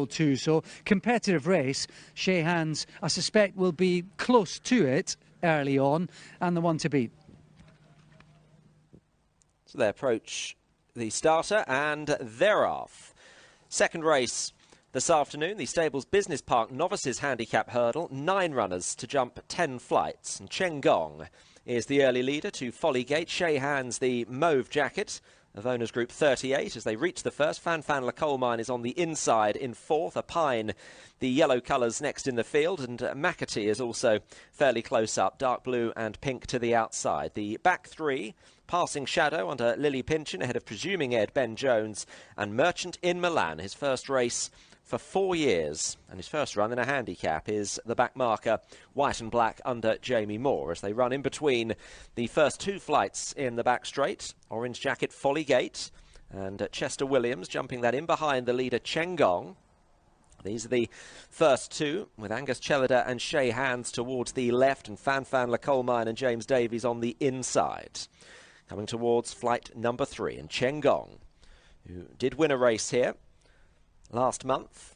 field too. So competitive race. Chez, I suspect, will be close to it early on and the one to beat. So they approach the starter and they're off. Second race this afternoon, the Stables Business Park Novices Handicap Hurdle. 9 runners to jump 10 flights. And Chen Gong is the early leader to Follygate. Chez the mauve jacket of Owners Group 38 as they reach the first. Fan La Coal Mine is on the inside in 4th. A Pine, the yellow colours next in the field, and McAtee is also fairly close up. Dark blue and pink to the outside. The back 3, Passing Shadow under Lily Pinchin ahead of Presuming Ed, Ben Jones, and Merchant in Milan. His first race for 4 years, and his first run in a handicap is the back marker, white and black, under Jamie Moore, as they run in between the first 2 flights in the back straight. Orange jacket Follygate and Chester Williams jumping that in behind the leader Chen Gong. These are the first 2, with Angus, Cheleda and Chez towards the left, and Fan La Coal Mine and James Davies on the inside. Coming towards flight number 3, and Chen Gong, who did win a race here last month,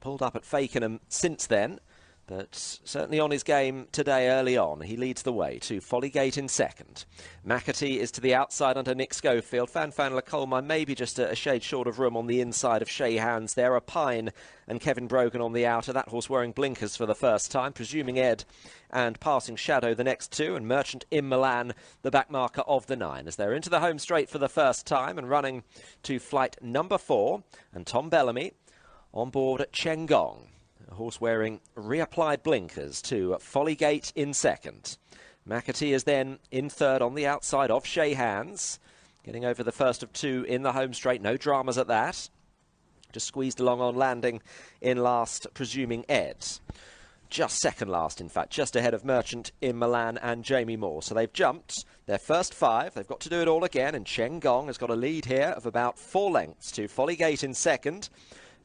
pulled up at Fakenham since then, but certainly on his game today early on. He leads the way to Follygate in second. McAtee is to the outside under Nick Schofield. Fan La Coal Mine maybe just a shade short of room on the inside of Chez. There are Pine and Kevin Brogan on the outer. That horse wearing blinkers for the first time. Presuming Ed and Passing Shadow the next 2, and Merchant in Milan the back marker of the 9 as they're into the home straight for the first time and running to flight number 4, and Tom Bellamy on board at Chen Gong. A horse wearing reapplied blinkers to Follygate in second. McAtee is then in third on the outside of Chez, getting over the first of 2 in the home straight. No dramas at that. Just squeezed along on landing in last, Presuming Ed. Just second last, in fact, just ahead of Merchant in Milan and Jamie Moore. So they've jumped their first 5. They've got to do it all again, and Chen Gong has got a lead here of about 4 lengths to Follygate in second.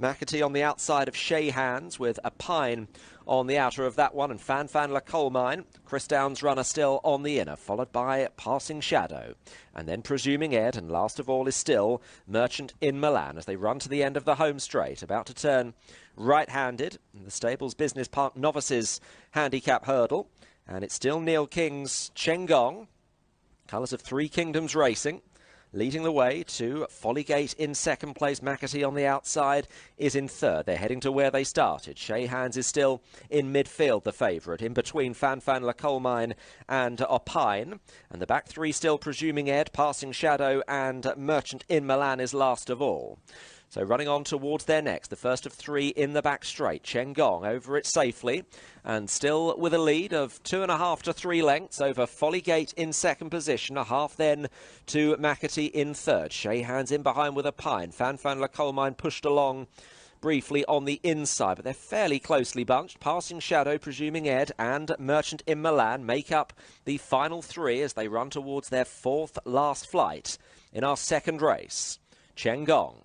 McAtee on the outside of Chez, with a Pine on the outer of that one, and Fan La Coal Mine. Chris Downs' runner still on the inner, followed by Passing Shadow. And then Presuming Ed, and last of all is still Merchant in Milan as they run to the end of the home straight, about to turn right-handed in the Stables Business Park Novices Handicap Hurdle. And it's still Neil King's Chen Gong, colours of 3 Kingdoms Racing, leading the way to Follygate in second place. McAtee on the outside is in third. They're heading to where they started. Chez is still in midfield, the favourite, in between Fan La Coal Mine and Opine. And the back 3 still Presuming Ed, Passing Shadow and Merchant in Milan is last of all. So running on towards their next, the first of 3 in the back straight. Chen Gong over it safely, and still with a lead of 2.5 to 3 lengths over Follygate in second position. A half then to McAtee in third. Chez in behind with a Pine. Fan La Coal Mine pushed along briefly on the inside, but they're fairly closely bunched. Passing Shadow, Presuming Ed and Merchant in Milan make up the final 3 as they run towards their 4th last flight in our second race. Chen Gong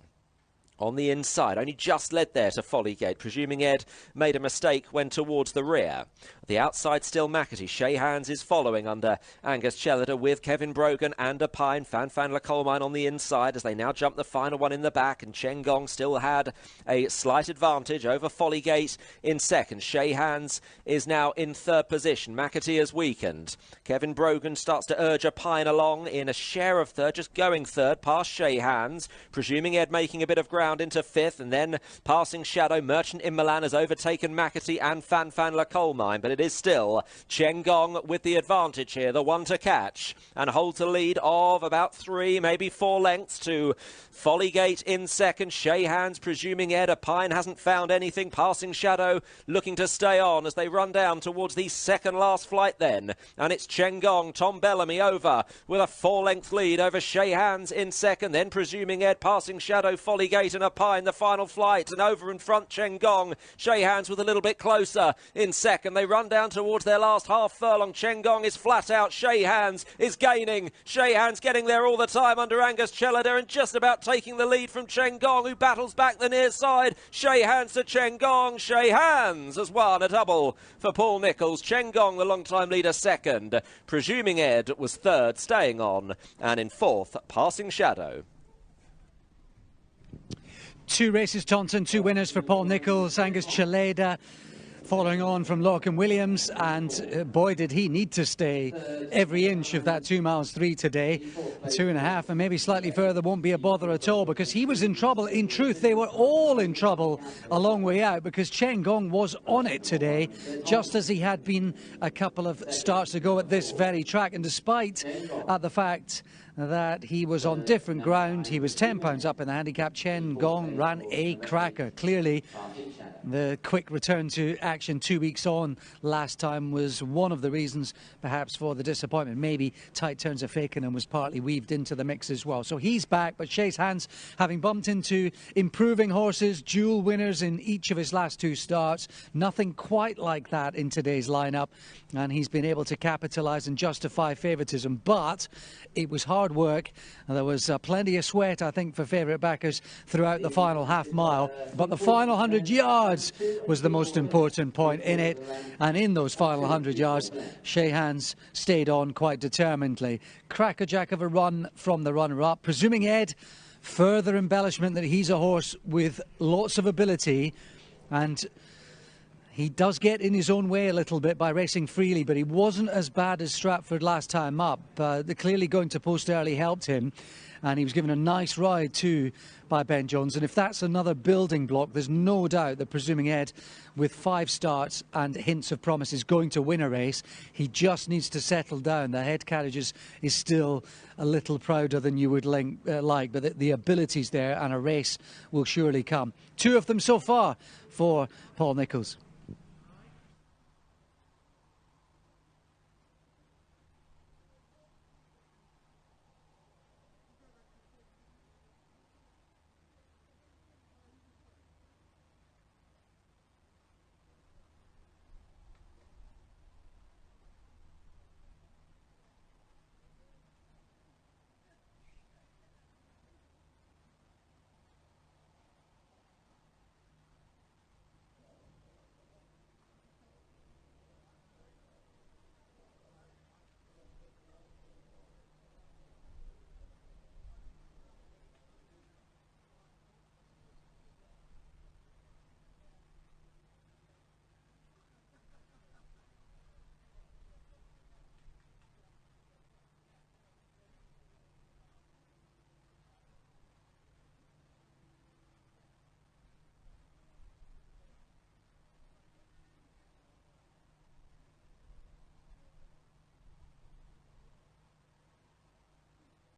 on the inside, only just led there to Follygate. Presuming Ed made a mistake when towards the rear. The outside still McAtee. Chez is following under Angus, Cheleda with Kevin Brogan and a Pine. Fan La Coal Mine on the inside as they now jump the final one in the back, and Chen Gong still had a slight advantage over Follygate in second. Chez is now in third position. McAtee has weakened. Kevin Brogan starts to urge a Pine along in a share of third, just going third past Chez. Presuming Ed making a bit of ground into 5th, and then Passing Shadow. Merchant in Milan has overtaken McAtee and Fan La Coal Mine, but it is still Chen Gong with the advantage here, the one to catch, and holds a lead of about 3, maybe 4 lengths to Follygate in second. Chez, Presuming Ed, a Pine hasn't found anything. Passing Shadow looking to stay on as they run down towards the second last flight then, and it's Chen Gong, Tom Bellamy over with a 4-length lead over Chez in second, then Presuming Ed, Passing Shadow, Follygate and a Pine the final flight, and over in front Chen Gong. Chez with a little bit closer in second. They run down towards their last half furlong. Chen Gong is flat out. Chez is gaining. Chez getting there all the time under Angus, Cheleda, and just about taking the lead from Chen Gong, who battles back the near side. Chez to Chen Gong. Chez has won a double for Paul Nicholls. Chen Gong, the long-time leader, second. Presuming Ed was third, staying on, and in fourth, Passing Shadow. 2 races, Taunton, 2 winners for Paul Nicholls. Angus, Cheleda, following on from Lorcan Williams, and boy did he need to stay every inch of that 2 miles 3 today. 2.5 and maybe slightly further won't be a bother at all, because he was in trouble. In truth, they were all in trouble a long way out, because Chen Gong was on it today, just as he had been a couple of starts ago at this very track. And despite the fact that he was on different ground, he was 10 pounds up in the handicap, Chen Gong ran a cracker. Clearly the quick return to action 2 weeks on last time was one of the reasons perhaps for the disappointment. Maybe tight turns of Fakenham was partly weaved into the mix as well. So he's back, but Che's hands, having bumped into improving horses, dual winners in each of his last 2 starts, nothing quite like that in today's lineup, and he's been able to capitalise and justify favouritism. But it was hard work, and there was plenty of sweat, I think, for favourite backers throughout the final half mile, but the final 100 yards was the most important point in it, and in those final 100 yards Chez Hands stayed on quite determinedly. Crackerjack of a run from the runner-up. Presuming Ed, further embellishment that he's a horse with lots of ability, and he does get in his own way a little bit by racing freely, but he wasn't as bad as Stratford last time up. Clearly going to post early helped him, and he was given a nice ride too by Ben Jones. And if that's another building block, there's no doubt that Presuming Ed, with 5 starts and hints of promise, is going to win a race. He just needs to settle down. The head carriage is still a little prouder than you would like, but the ability's there, and a race will surely come. 2 of them so far for Paul Nicholls.